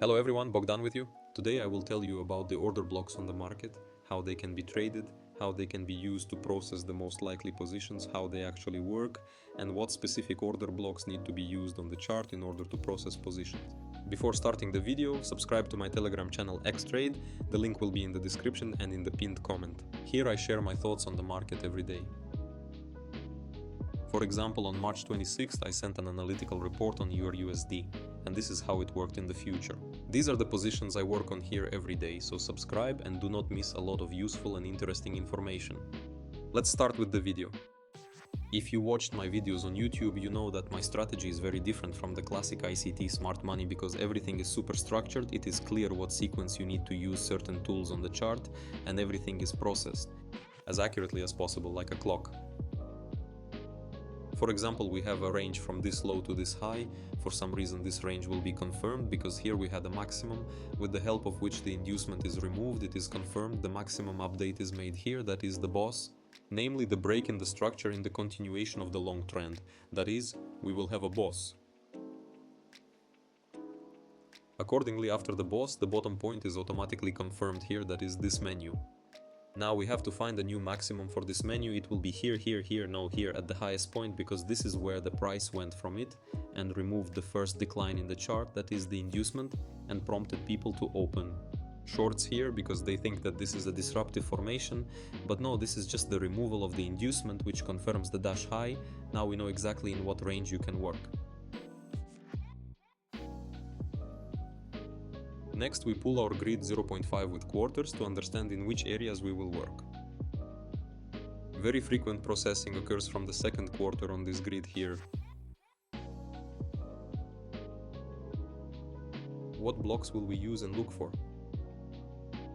Hello everyone, Bogdan with you. Today I will tell you about the order blocks on the market, how they can be traded, how they can be used to process the most likely positions, how they actually work, and what specific order blocks need to be used on the chart in order to process positions. Before starting the video, subscribe to my Telegram channel Xtrade, the link will be in the description and in the pinned comment. Here I share my thoughts on the market every day. For example, on March 26th, I sent an analytical report on EUR/USD, and this is how it worked in the future. These are the positions I work on here every day, so subscribe and do not miss a lot of useful and interesting information. Let's start with the video. If you watched my videos on YouTube, you know that my strategy is very different from the classic ICT smart money because everything is super structured, it is clear what sequence you need to use certain tools on the chart, and everything is processed as accurately as possible, like a clock. For example, we have a range from this low to this high. For some reason this range will be confirmed because here we had a maximum, with the help of which the inducement is removed, it is confirmed, the maximum update is made here, that is the boss, namely the break in the structure in the continuation of the long trend, that is, we will have a boss. Accordingly, after the boss, the bottom point is automatically confirmed here, that is this menu. Now we have to find a new maximum for this menu. It will be here, here, here, no, here at the highest point, because this is where the price went from it and removed the first decline in the chart, that is the inducement, and prompted people to open shorts here because they think that this is a disruptive formation, but no, this is just the removal of the inducement which confirms the dash high. Now we know exactly in what range you can work. Next, we pull our grid 0.5 with quarters to understand in which areas we will work. Very frequent processing occurs from the second quarter on this grid here. What blocks will we use and look for?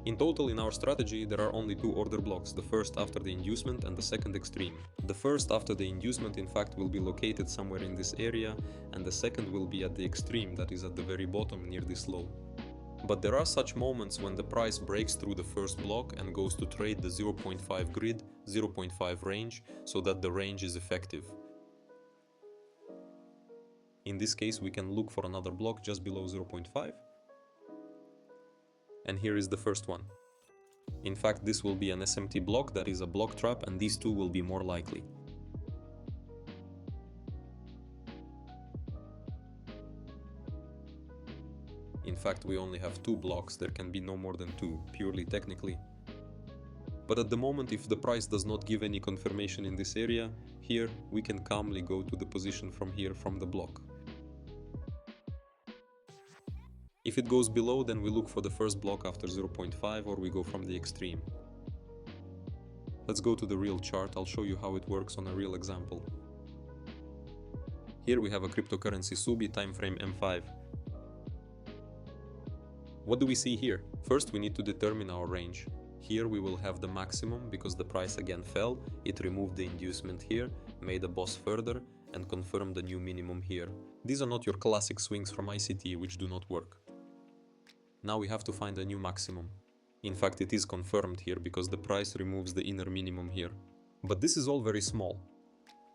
In total, in our strategy, there are only two order blocks, the first after the inducement and the second extreme. The first after the inducement, in fact, will be located somewhere in this area, and the second will be at the extreme, that is at the very bottom near this low. But there are such moments when the price breaks through the first block and goes to trade the 0.5 grid, 0.5 range, so that the range is effective. In this case, we can look for another block just below 0.5. And here is the first one. In fact, this will be an SMT block, that is a block trap, and these two will be more likely. In fact, we only have two blocks, there can be no more than two, purely technically. But at the moment, if the price does not give any confirmation in this area, here we can calmly go to the position from here, from the block. If it goes below, then we look for the first block after 0.5 or we go from the extreme. Let's go to the real chart, I'll show you how it works on a real example. Here we have a cryptocurrency SUBI, time frame M5. What do we see here? First, we need to determine our range. Here we will have the maximum because the price again fell, it removed the inducement here, made a boss further, and confirmed the new minimum here. These are not your classic swings from ICT which do not work. Now we have to find a new maximum. In fact, it is confirmed here because the price removes the inner minimum here. But this is all very small.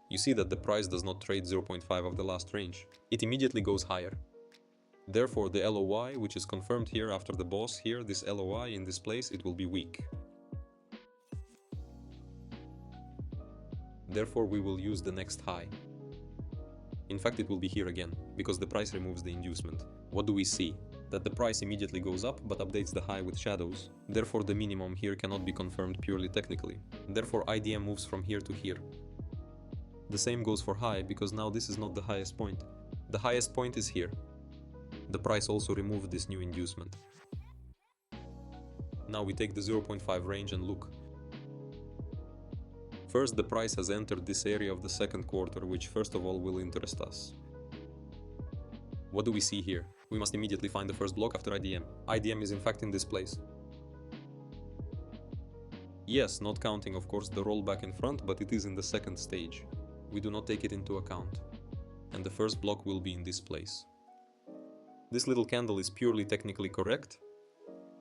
You see that the price does not trade 0.5 of the last range. It immediately goes higher. Therefore, the LOI, which is confirmed here after the boss here, this LOI in this place, it will be weak. Therefore, we will use the next high. In fact, it will be here again, because the price removes the inducement. What do we see? That the price immediately goes up, but updates the high with shadows. Therefore, the minimum here cannot be confirmed purely technically. Therefore, IDM moves from here to here. The same goes for high, because now this is not the highest point. The highest point is here. The price also removed this new inducement. Now we take the 0.5 range and look. First, the price has entered this area of the second quarter, which first of all will interest us. What do we see here? We must immediately find the first block after IDM. IDM is in fact in this place. Yes, not counting of course the rollback in front, but it is in the second stage. We do not take it into account. And the first block will be in this place. This little candle is purely technically correct.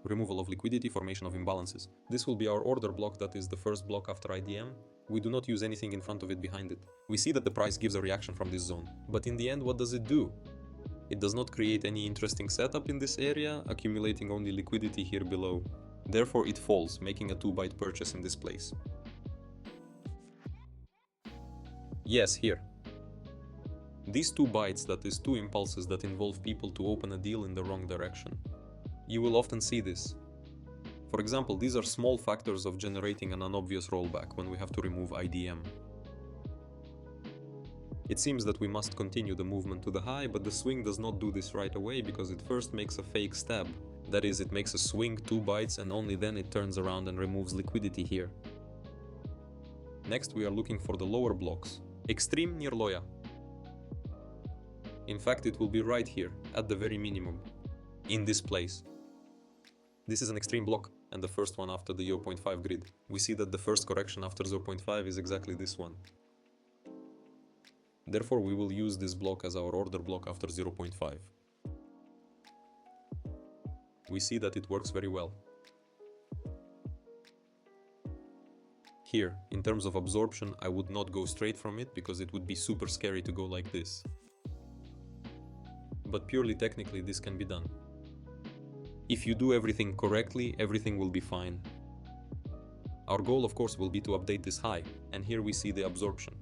Removal of liquidity, formation of imbalances. This will be our order block, that is the first block after IDM. We do not use anything in front of it behind it. We see that the price gives a reaction from this zone. But in the end, what does it do? It does not create any interesting setup in this area, accumulating only liquidity here below. Therefore it falls, making a 2 byte purchase in this place. Yes, here. These 2 bytes, that is 2 impulses that involve people to open a deal in the wrong direction. You will often see this. For example, these are small factors of generating an unobvious rollback when we have to remove IDM. It seems that we must continue the movement to the high, but the swing does not do this right away because it first makes a fake stab. That is, it makes a swing 2 bytes and only then it turns around and removes liquidity here. Next we are looking for the lower blocks. Extreme near Loya. In fact, it will be right here, at the very minimum, in this place. This is an extreme block, and the first one after the 0.5 grid. We see that the first correction after 0.5 is exactly this one. Therefore, we will use this block as our order block after 0.5. We see that it works very well. Here, in terms of absorption, I would not go straight from it because it would be super scary to go like this. But purely technically, this can be done. If you do everything correctly, everything will be fine. Our goal, of course, will be to update this high, and here we see the absorption.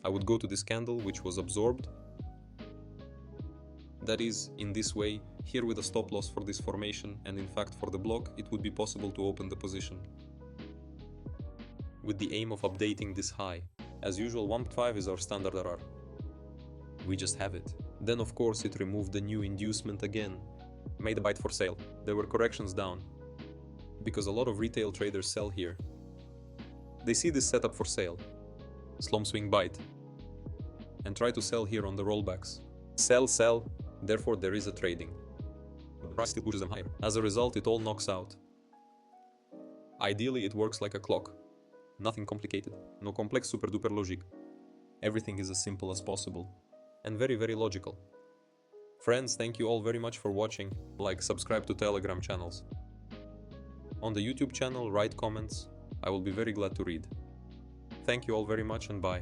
I would go to this candle, which was absorbed. That is, in this way, here with a stop loss for this formation, and in fact for the block, it would be possible to open the position. With the aim of updating this high. As usual, 1.5 is our standard RR. We just have it. Then of course it removed the new inducement again. Made a byte for sale. There were corrections down. Because a lot of retail traders sell here. They see this setup for sale. Slump swing byte. And try to sell here on the rollbacks. Sell, sell, therefore there is a trading. The price still pushes them higher. As a result, it all knocks out. Ideally, it works like a clock. Nothing complicated. No complex super duper logic. Everything is as simple as possible. And very, very logical. Friends, thank you all very much for watching. Like, subscribe to Telegram channels. On the YouTube channel, write comments. I will be very glad to read. Thank you all very much and bye.